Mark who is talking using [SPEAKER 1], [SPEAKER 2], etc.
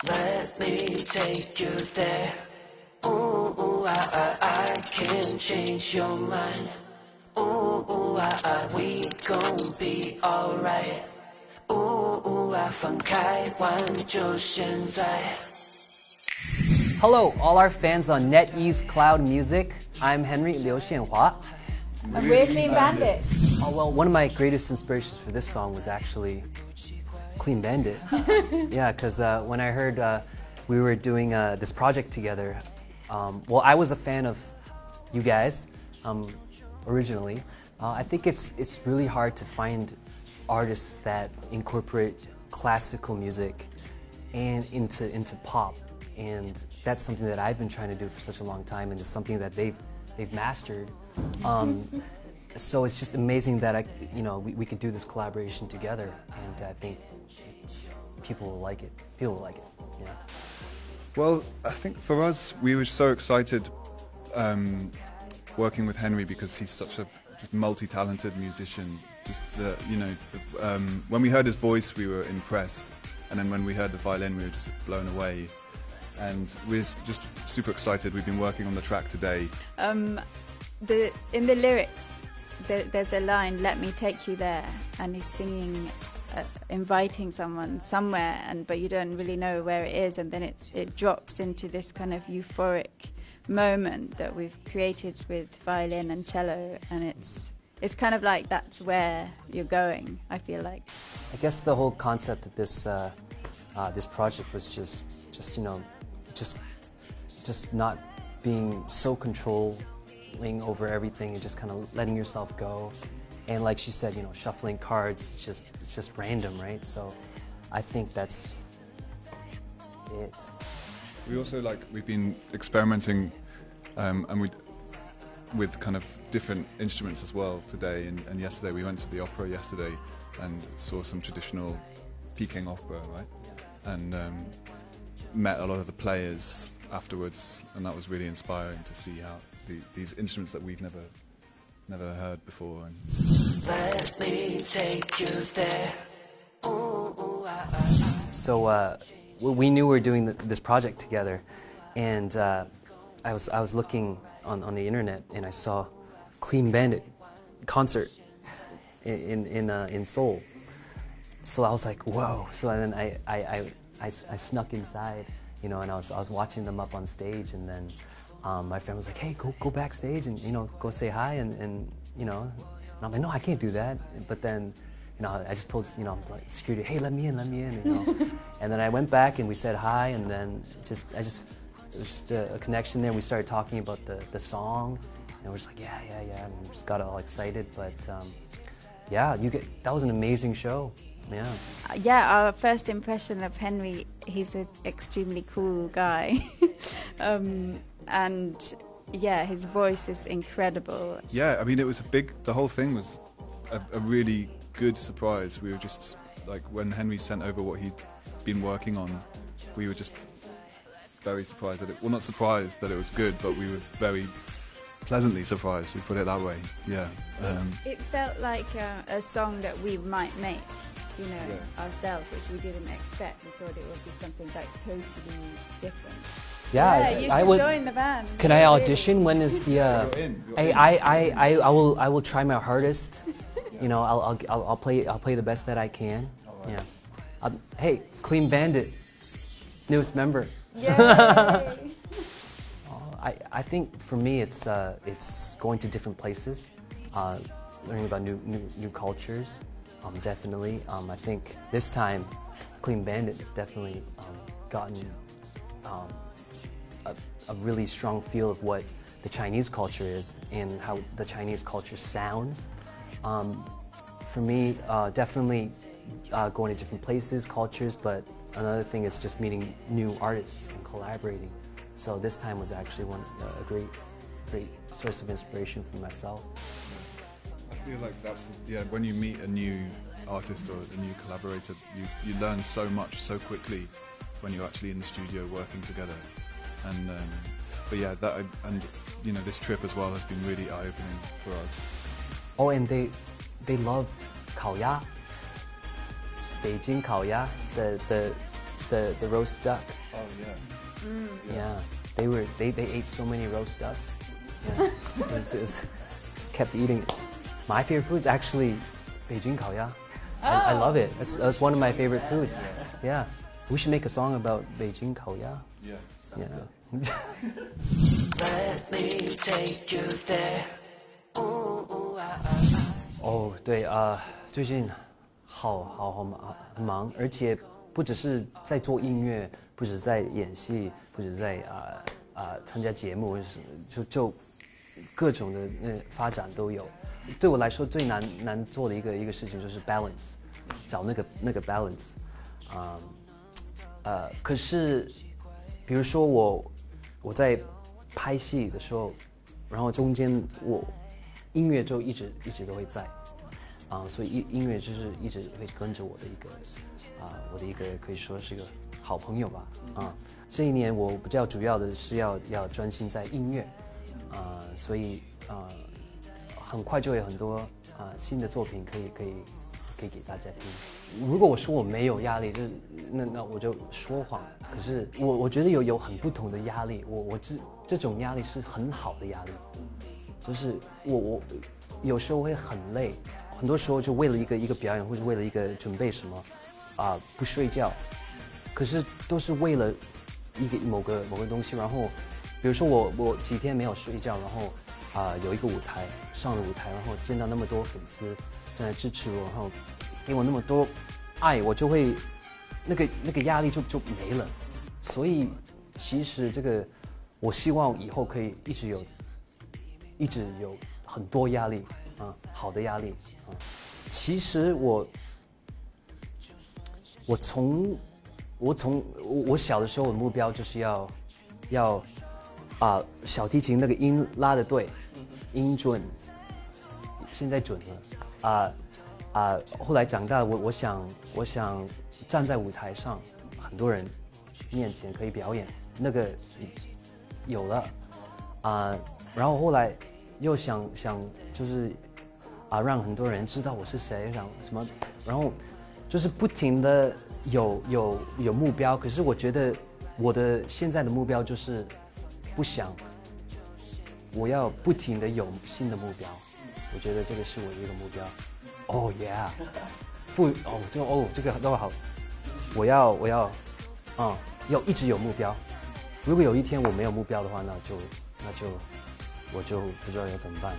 [SPEAKER 1] Let me take you there. Ooh, I can change your mind. Ooh, we gon' be alright. Ooh, 放开玩就现在。
[SPEAKER 2] Hello, all our fans on NetEase Cloud Music. I'm Henry Liu Xianhua.
[SPEAKER 3] And we're Clean Bandit.
[SPEAKER 2] Oh, well, one of my greatest inspirations for this song was actually Clean Bandit. Yeah, because when I heard we were doing this project together, well, I was a fan of you guys originally. I think it's really hard to find artists that incorporate classical music and into pop, and that's something that I've been trying to do for such a long time, and it's something that they've mastered. So it's just amazing that we could do this collaboration together, and I think people will like it. People will like it. Yeah.
[SPEAKER 4] Well, I think for us, we were so excited working with Henry because he's such a just multi-talented musician. Just when we heard his voice, we were impressed, and then when we heard the violin, we were just blown away. And we're just super excited. We've been working on the track today.
[SPEAKER 3] In the lyrics, there's a line, "Let me take you there," and he's singing, inviting someone somewhere, but you don't really know where it is, and then it drops into this kind of euphoric moment that we've created with violin and cello, and it's kind of like that's where you're going, I feel like.
[SPEAKER 2] I guess the whole concept of this this project was just not being so controlling over everything and just kind of letting yourself go. And like she said, shuffling cards, it's just random, right? So I think that's it.
[SPEAKER 4] We also we've been experimenting with kind of different instruments as well today, and yesterday we went to the opera yesterday and saw some traditional Peking opera, right? And met a lot of the players afterwards, and that was really inspiring to see how these instruments that we've never heard before.
[SPEAKER 1] Let me take you there.
[SPEAKER 2] So we knew we were doing this project together, and I was looking on the internet, and I saw Clean Bandit concert in Seoul. So I was like, whoa! So then I snuck inside, and I was watching them up on stage, and then my friend was like, hey, go backstage and go say hi, and I'm like, no, I can't do that. But then I just told I was like, security, hey, let me in, and then I went back and we said hi, and then it was just a connection there. We started talking about the song, and we're just like, yeah, and we just got all excited. But yeah, that was an amazing show. Yeah.
[SPEAKER 3] Yeah, our first impression of Henry, he's an extremely cool guy. And yeah, his voice is incredible.
[SPEAKER 4] Yeah, I mean, the whole thing was a really good surprise. We were just, when Henry sent over what he'd been working on, we were just very surprised not surprised that it was good, but we were very pleasantly surprised, we put it that way. Yeah.
[SPEAKER 3] It felt like a song that we might make, ourselves, which we didn't expect. We thought it would be something totally different.
[SPEAKER 2] Yeah,
[SPEAKER 3] you should join the band.
[SPEAKER 2] Can I audition? When is the? I will try my hardest. I'll play the best that I can. Right. Yeah. Hey, Clean Bandit, newest member.
[SPEAKER 3] Yay!
[SPEAKER 2] I think for me it's going to different places, learning about new cultures. Definitely. I think this time, Clean Bandit has definitely gotten a really strong feel of what the Chinese culture is and how the Chinese culture sounds. For me, definitely going to different places, cultures, but another thing is just meeting new artists and collaborating. So this time was actually a great source of inspiration for myself.
[SPEAKER 4] I feel like that's when you meet a new artist or a new collaborator, you learn so much so quickly when you're actually in the studio working together. And but yeah, this trip as well has been really eye-opening for us.
[SPEAKER 2] Oh, and they love 烤鸭, Beijing 烤鸭, the roast duck.
[SPEAKER 4] Oh yeah.
[SPEAKER 2] Yeah, they ate so many roast ducks. Yeah, it just kept eating it. My favorite food is actually Beijing 烤鸭. I love it. That's one of my favorite foods. Yeah, we should make a song about Beijing 烤鸭.
[SPEAKER 4] Yeah.
[SPEAKER 2] Yeah.
[SPEAKER 1] Let me take you there.
[SPEAKER 2] Oh, 对最近好忙，而且不只是在做音乐，不只是在演戏，不只是在参加节目，就各种的发展都有。对我来说最难做的一个事情就是 balance， 找那个 balance。可是比如说我在拍戏的时候，然后中间音乐就一直都会在，所以音乐就是一直会跟着我的一个可以说是个好朋友吧，这一年我比较主要的是要专心在音乐，所以很快就有很多新的作品可以给大家听。如果我说我没有压力，就是那我就说谎。可是我觉得有很不同的压力，我这种压力是很好的压力。就是我有时候会很累，很多时候就为了一个表演或者为了一个准备什么不睡觉，可是都是为了某个东西。然后比如说我几天没有睡觉，然后有一个舞台上了舞台，然后见到那么多粉丝正在支持我，然后给我那么多爱，我就会那个压力就没了。所以其实这个我希望以后可以一直有很多压力好的压力其实我从小的时候，我的目标就是要小提琴那个音拉得对，音准，现在准了后来长大，我想站在舞台上，很多人面前可以表演，那个有了然后后来又想就是让很多人知道我是谁，想什么，然后就是不停的有目标。可是我觉得我的现在的目标就是我要不停的有新的目标，我觉得这个是我的一个目标。Oh yeah， 这个都好，我要一直有目标。如果有一天我没有目标的话，那就我就不知道要怎么办了。